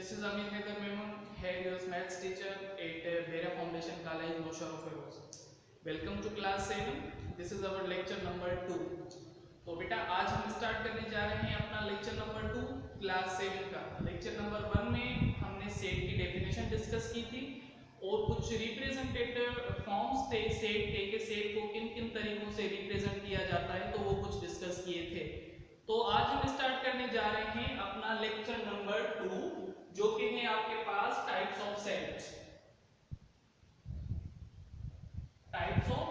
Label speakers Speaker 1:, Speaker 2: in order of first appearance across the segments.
Speaker 1: This is Amit Haider Memon, here your maths teacher at Bhera Foundation College, Noshar Feroz. Welcome to class 7. This is our lecture number 2. तो बेटा आज हम start करने जा रहे हैं अपना लेक्चर नंबर 2 क्लास 7 का। लेक्चर नंबर 1 में हमने सेट की डेफिनेशन डिस्कस की थी और कुछ रिप्रेजेंटेटिव फॉर्म्स थे सेट के सेट को किन किन तरीकों से रिप्रेजेंट किया जाता है, तो वो कुछ डिस्कस किए थे। तो आज हम स्टार्ट करने जा रहे हैं अपना लेक्चर नंबर 2, जो कि है आपके पास types of set. Types of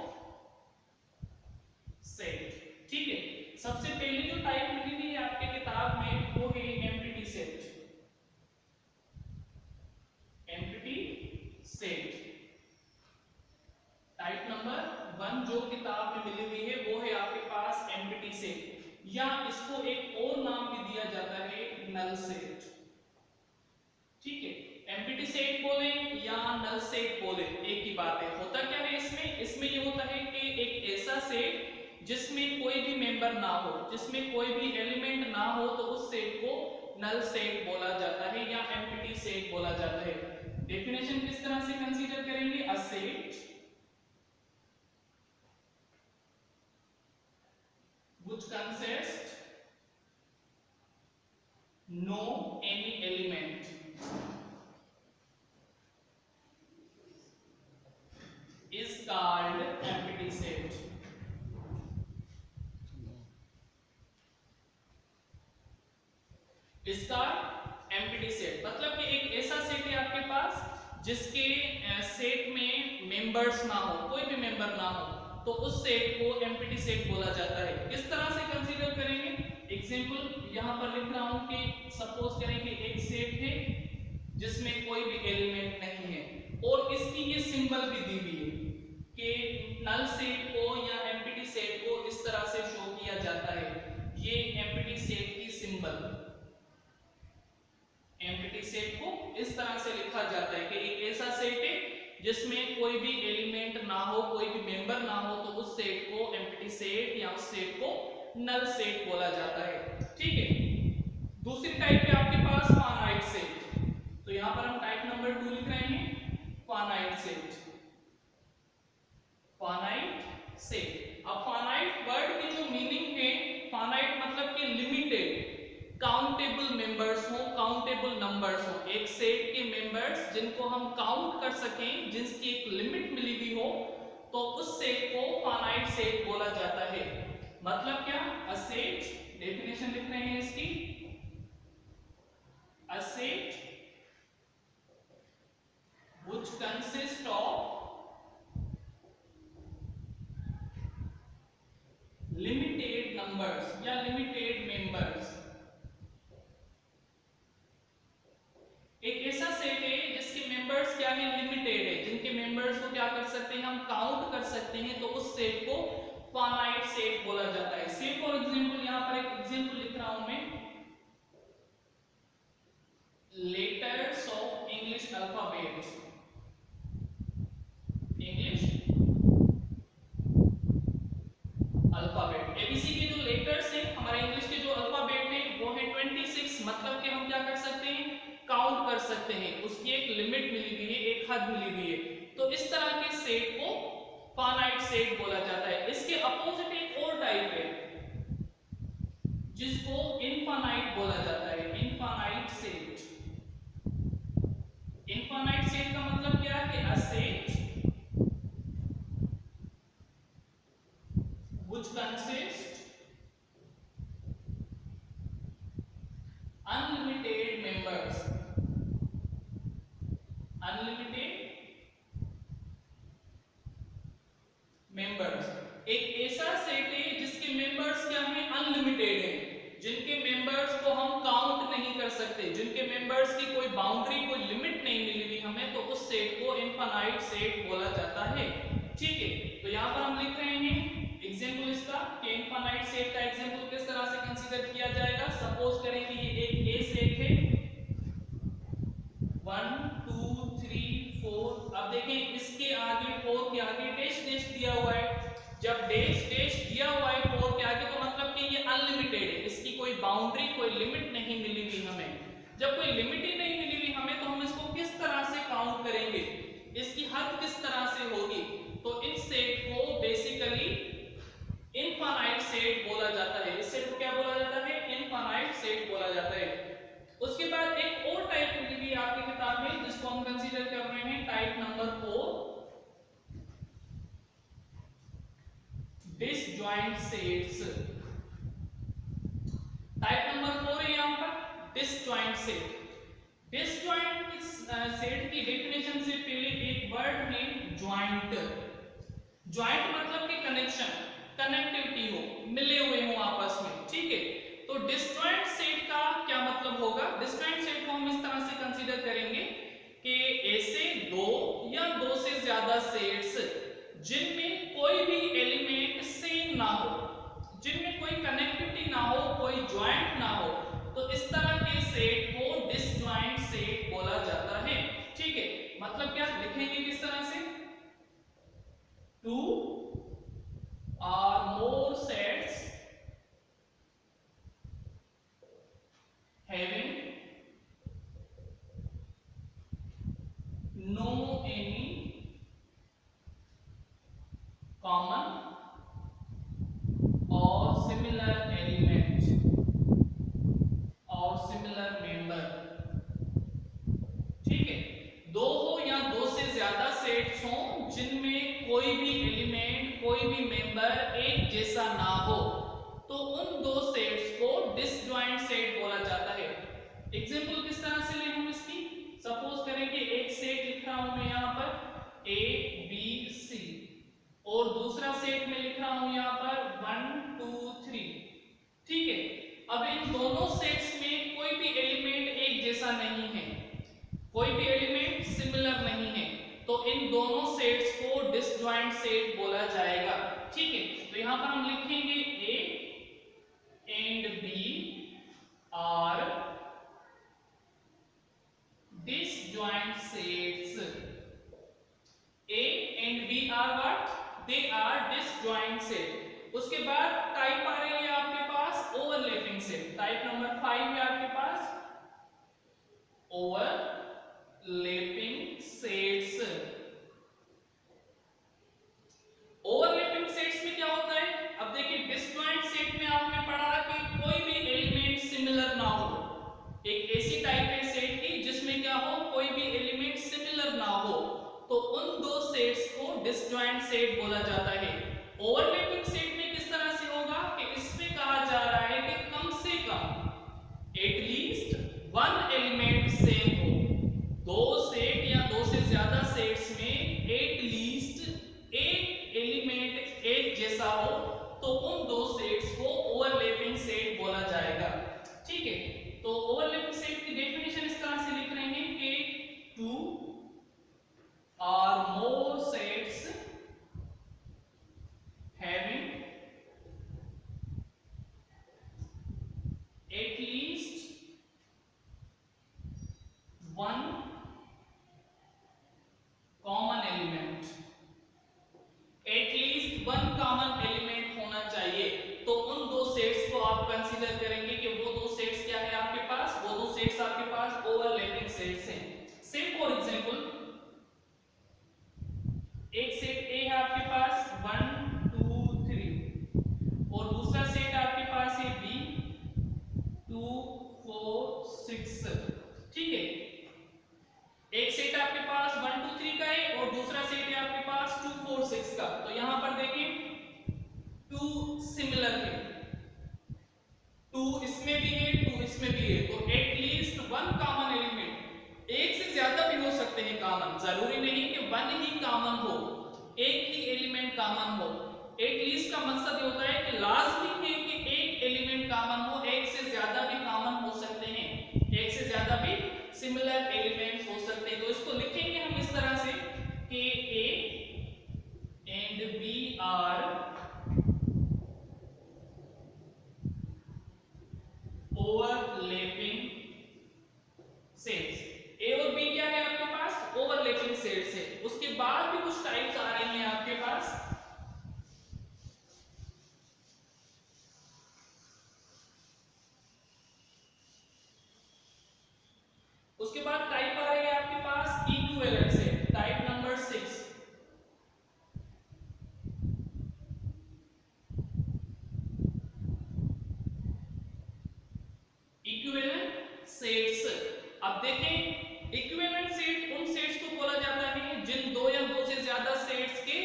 Speaker 1: set, ठीक है। सबसे पहली जो टाइप मिली हुई है आपके किताब में वो है empty set. Empty set type number 1 जो किताब में मिली हुई है वो है आपके पास एम्प्टी सेट, या इसको एक और नाम भी दिया जाता है नल सेट, ठीक है। एम्प्टी सेट बोले या नल सेट बोले एक ही बात है। होता क्या है इसमें ये होता है कि एक ऐसा सेट जिसमें कोई भी मेंबर ना हो, जिसमें कोई भी एलिमेंट ना हो, तो उस सेट को नल सेट बोला जाता है या एम्प्टी सेट बोला जाता है। डेफिनेशन किस तरह से कंसीडर करेंगे? A set which consists no any element is called empty set। इसका एम्प्टी सेट मतलब कि एक ऐसा सेट है आपके पास जिसके सेट में मेंबर्स ना हो, कोई भी मेंबर ना हो, तो उस सेट को एम्प्टी सेट बोला जाता है। किस तरह से कंसीडर करेंगे? एग्जांपल यहां पर लिख रहा हूं कि सपोज करें कि एक सेट है जिसमें कोई भी एलिमेंट नहीं है और इसकी ये सिंबल भी दी हुई है कि नल सेट को या एम्प्टी सेट को इस तरह से शो किया जाता है। ये एम्प्टी सेट की सिंबल, एम्प्टी सेट को इस तरह से लिखा जाता है कि एक ऐसा सेट है जिसमें कोई भी एलिमेंट ना हो, कोई भी मेंबर ना हो, तो उस सेट को एम्प्टी सेट या उस सेट को नल सेट बोला जाता है, ठीक है। दूसरी टाइप है आपके पास फाइनाइट सेट। तो यहां पर हम टाइप नंबर 2 लिख रहे हैं फाइनाइट सेट। फाइनाइट सेट, अब फाइनाइट वर्ड की जो मीनिंग है, फाइनाइट मतलब कि लिमिटेड, काउंटेबल मेंबर्स हो, काउंटेबल नंबर्स हो, एक सेट के मेंबर्स जिनको हम काउंट कर सकें, जिसकी एक लिमिट मिली हुई हो, तो उस सेट को फाइनाइट सेट बोला जाता है। मतलब क्या? अ सेट, डेफिनेशन लिख रहे हैं इसकी, a set which consists of limited numbers या limited members। एक ऐसा सेट है जिसके मेंबर्स क्या है? लिमिटेड है, जिनके मेंबर्स को क्या कर सकते हैं? हम काउंट कर सकते हैं, तो उस सेट को फाइनाइट सेट बोला जाता है। से फॉर एग्जांपल यहां पर एक एग्जांपल लिख रहा हूं मैं, letters of English alphabet. English alphabet, ABC के जो लेटर्स हैं, हमारे इंग्लिश के जो अल्फाबेट है वो है 26। मतलब कि हम क्या कर सकते हैं? काउंट कर सकते हैं, उसकी एक लिमिट मिली हुई है, एक हद मिली हुई है। तो इस तरह के सेट को फाइनाइट सेट बोला जाता है। इसके अपोजिट एक और टाइप है जिसको इनफाइनाइट बोला जाता है। इनफाइनाइट सेट, इनफाइनाइट सेट का मतलब क्या है? कि a set which consists unlimited members, unlimited members। एक ऐसा सेट है जिसके मेंबर्स क्या हैं? अनलिमिटेड हैं, जिनके मेंबर्स को हम काउंट नहीं कर सकते, जिनके मेंबर्स की कोई बाउंड्री, कोई लिमिट नहीं मिली हुई हमें, तो उस सेट को इनफाइनाइट सेट बोला जाता है, ठीक है। तो यहां पर हम लिख रहे हैं एग्जांपल इसका कि इनफाइनाइट सेट का एग्जांपल किस तरह से कंसीडर किया जाएगा। सपोज करें कि ये एक ए सेट है, 1 2 3 4। अब देखें इसके आगे 4 के आगे डैश डैश दिया हुआ है। जब डैश डैश दिया हुआ है 4 के आगे, तो मतलब कि ये अनलिमिटेड है, इसकी कोई बाउंड्री, कोई लिमिट नहीं मिली हुई हमें। जब कोई लिमिट ही नहीं मिली हुई डिसजॉइंट सेट्स। टाइप नंबर 4 है यहाँ पर डिसजॉइंट सेट। डिसजॉइंट सेट की डेफिनेशन से पहले एक वर्ड है ज्वाइंट। ज्वाइंट मतलब कि कनेक्शन, कनेक्टिविटी हो, मिले हुए हो आपस में, ठीक है। तो डिसजॉइंट सेट का क्या मतलब होगा? डिसजॉइंट सेट को हम इस तरह से कंसीडर करेंगे कि ऐसे दो या दो से ज्यादा सेट्स जिनमें कोई भी एलिमेंट सेम ना हो, जिनमें कोई कनेक्टिविटी ना हो, कोई ज्वाइंट ना हो, तो इस तरह के सेट को डिसजॉइंट सेट बोला जाता है, ठीक है। मतलब क्या लिखेंगे किस तरह से? Two or more sets having no any common or similar element or similar member, ठीक है। दो हो या दो से ज्यादा सेट्स हो जिनमें कोई भी एलिमेंट, कोई भी मेंबर एक जैसा ना हो, तो उन दो सेट्स को डिसजॉइंट सेट बोला जाता है। एग्जांपल किस तरह से लें हम इसकी? सपोज करें कि एक सेट लिख रहा हूं मैं यहां पर ए बी सी, और दूसरा सेट में लिख रहा हूं यहां पर 1 2 3, ठीक है। अब इन दोनों सेट्स में कोई भी एलिमेंट एक जैसा नहीं है, कोई भी एलिमेंट सिमिलर नहीं है, तो इन दोनों सेट्स को डिसजॉइंट सेट बोला जाएगा, ठीक है। तो यहां पर हम लिखेंगे A and B are disjoint sets. A and B are what? They are disjoint set. उसके बाद टाइप आ रही है आपके पास ओवरलैपिंग सेट। टाइप नंबर 5 है आपके पास ओवरलैपिंग सेट्स। ओवरलैपिंग सेट्स में क्या होता है? अब देखिए डिसजॉइंट सेट में आपने पढ़ा कि कोई भी एलिमेंट सिमिलर ना हो। एक ऐसी टाइप है सेट की जिसमें क्या हो, कोई भी एलिमेंट सिमिलर ना हो, तो उन दो सेट्स को डिसजॉइंट सेट बोला जाता है। ओवरलैपिंग सेट में किस तरह से होगा कि इसमें कहा जा रहा है कि कम से कम एटलीस्ट वन एलिमेंट सेम हो। दो सेट या दो से ज्यादा सेट्स में एटलीस्ट एक एलिमेंट एक जैसा हो, तो उन दो सेट्स को ओवरलैपिंग सेट बोला जाएगा, ठीक है। तो ओवरलैपिंग सेट की डेफिनेशन इस तरह से लिख रहे हैं कि टू और मोर sets having at least one common element, at least one common element होना चाहिए, तो उन दो सेट्स को आप कंसीडर करेंगे कि वो दो सेट्स क्या है आपके पास? वो दो सेट्स आपके पास ओवरलैपिंग सेट्स हैं। से फॉर एग्जांपल एक सेट ए है आपके पास 1 2 3, और दूसरा सेट आपके पास है बी 2 4 6, ठीक है। एक सेट आपके पास 1 2 3 का है और दूसरा सेट है आपके पास 2 4 6 का। तो यहां पर देखिए 2 सिमिलर है, 2 इसमें भी है 2 इसमें भी है, तो एटलीस्ट वन कॉमन एलिमेंट, एक से ज्यादा भी हो सकते हैं कॉमन, जरूरी नहीं कि वन ही कॉमन हो, एक ही एलिमेंट कॉमन हो। एटलीस्ट का मकसद ये होता है कि लाजमी है कि एक एलिमेंट कॉमन हो, एक से ज्यादा भी कॉमन हो सकते हैं, एक से ज्यादा भी सिमिलर एलिमेंट्स हो सकते हैं। तो इसको लिखेंगे हम इस तरह से कि A and B are overlapping sets. A और बी क्या है आपके पास? ओवरलैपिंग सेट्स है। उसके बाद भी कुछ टाइप्स आ रही हैं आपके पास। उसके बाद टाइप आ रही है आपके पास equivalent set, type number 6। Equivalent sets. अब देखें इक्विवेलेंट सेट उन सेट्स को बोला जाता है जिन दो या दो से ज्यादा सेट्स के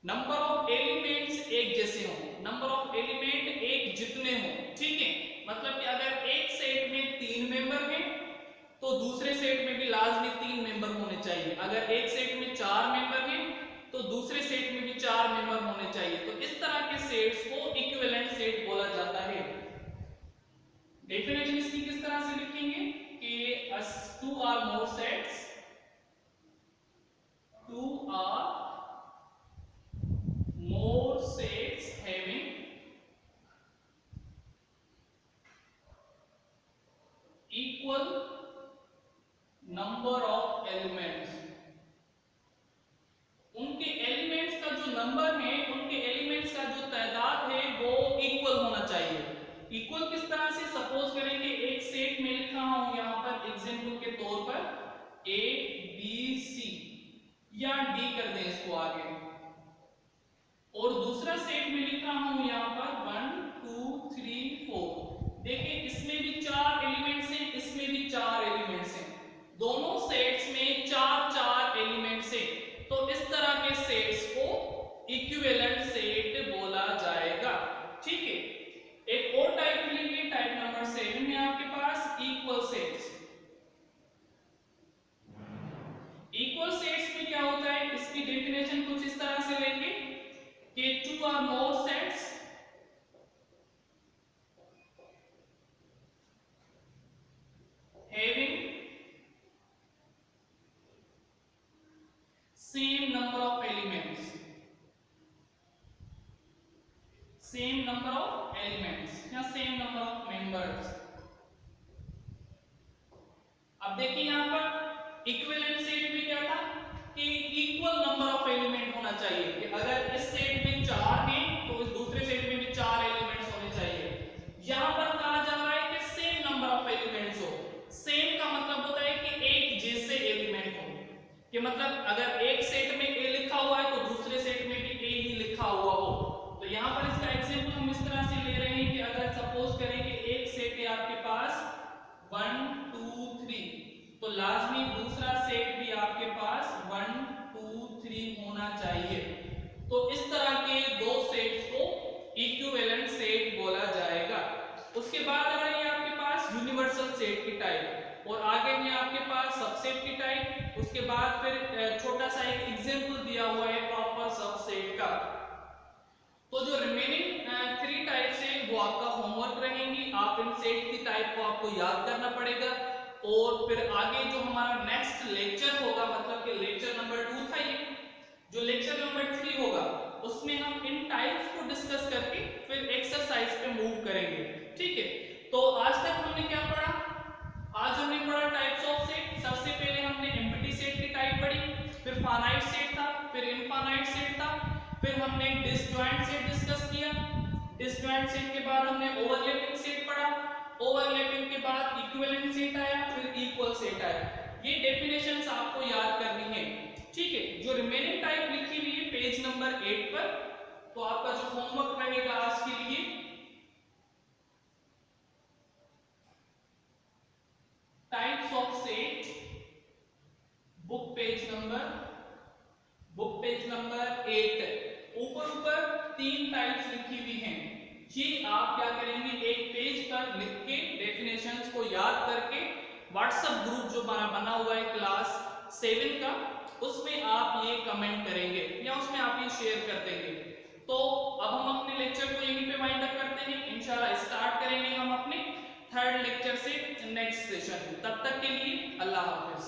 Speaker 1: नंबर ऑफ एलिमेंट्स एक जैसे हो, नंबर ऑफ एलिमेंट एक जितने हो, ठीक है। मतलब कि अगर एक सेट में 3 मेंबर हैं तो दूसरे सेट में भी लाजमी 3 मेंबर होने चाहिए। अगर एक सेट में 4 मेंबर हैं तो दूसरे सेट में भी 4 मेंबर होने चाहिए। तो इस तरह के सेट्स को इक्विवेलेंट सेट बोला जाता है। डेफिनेशन इसकी किस तरह से लिखेंगे कि two or more sets, two or more sets having equal number of elements, उनके एलिमेंट्स का जो नंबर है, उनके एलिमेंट्स का जो तादाद है वो इक्वल होना चाहिए। इक्वल किस तरह से, सपोज करें कि एक सेट में लिखा हूं यहां पर एग्जांपल के तौर पर ए बी सी, या डी कर दें इसको आगे, और दूसरा सेट में लिखा हूं यहां पर 1 2 3 4। देखिए इसमें भी 4 एलिमेंट्स हैं, इसमें भी 4 एलिमेंट्स हैं, दोनों सेट्स में 4 एलिमेंट्स हैं। तो इस तरह के सेट्स को इक्विवेलेंट सेट बोला जाएगा, ठीक है। एक और टाइप मिलेंगे, टाइप नंबर 7 है आपके पास इक्वल सेट्स। इक्वल सेट्स में क्या होता है, इसकी डेफिनेशन कुछ इस तरह से लेंगे कि two or more sets having same number of elements, same number of elements या same number of members। अब देखिए यहां पर इक्विवेलेंट सेट में क्या था कि इक्वल नंबर ऑफ एलिमेंट होना चाहिए, कि अगर इस सेट में 4 हैं तो इस दूसरे सेट में भी 4 एलिमेंट्स होने चाहिए। यहां पर कहा जा रहा है कि सेम नंबर ऑफ एलिमेंट्स हो। सेम का मतलब होता है कि एक जैसे एलिमेंट हो, कि मतलब अगर एक सेट में ए लिखा हुआ है तो दूसरे सेट में भी ए ही लिखा हुआ हो। तो यहां पर इसका एग्जांपल हम इस तरह से ले रहे हैं कि अगर सपोज करें कि एक सेट है आपके पास 1 2 3, तो लाजमी दूसरा सेट भी आपके पास 1 2 3 होना चाहिए। तो इस तरह के दो सेट्स को इक्विवेलेंट सेट बोला जाएगा। उसके बाद आ रही है आपके पास यूनिवर्सल सेट की टाइप, और आगे में आपके पास सबसेट की टाइप। उसके बाद फिर छोटा सा एक एग्जांपल दिया हुआ है प्रॉपर सबसेट का। तो जो रिमेनिंग 3 टाइप्स है वो आपका होमवर्क रहेंगी। आप इन सेट की टाइप को आपको याद करना पड़ेगा, और फिर आगे जो हमारा नेक्स्ट लेक्चर होगा, मतलब कि लेक्चर नंबर 2 था ये, जो लेक्चर नंबर 3 होगा उसमें हम इन टाइप्स को डिस्कस करके फिर एक्सरसाइज पे मूव करेंगे, ठीक है। तो आज तक हमने क्या पढ़ा, आज हमने पढ़ा टाइप्स ऑफ सेट। सबसे पहले हमने एम्प्टी सेट की टाइप पढ़ी, फिर फाइनाइट सेट था, फिर इनफाइनाइट सेट था, फिर हमने डिसजॉइंट सेट डिस्कस किया। डिसजॉइंट सेट के बाद हमने ओवरलैपिंग सेट पढ़ा, ओवरलैपिंग के बाद इक्विवेलेंट सेट आया, फिर इक्वल सेट आया। ये डेफिनेशंस आपको याद करनी है, ठीक है। जो रिमेनिंग टाइप लिखी हुई है पेज नंबर 8 पर, तो आपका जो होमवर्क रहेगा आज के लिए, types of set, book page number 8। ऊपर 3 टाइप्स लिखी हुई हैं, ये आप क्या करेंगे, एक पेज पर लिख के डेफिनेशंस को याद करके व्हाट्सएप ग्रुप जो बना हुआ है क्लास 7 का, उसमें आप ये कमेंट करेंगे या उसमें आप ये शेयर कर देंगे। तो अब हम अपने लेक्चर को यहीं पे वाइंड अप करते हैं। इंशाल्लाह स्टार्ट करेंगे हम अपने 3rd लेक्चर से नेक्स्ट सेशन। तब तक के लिए अल्लाह हाफिज।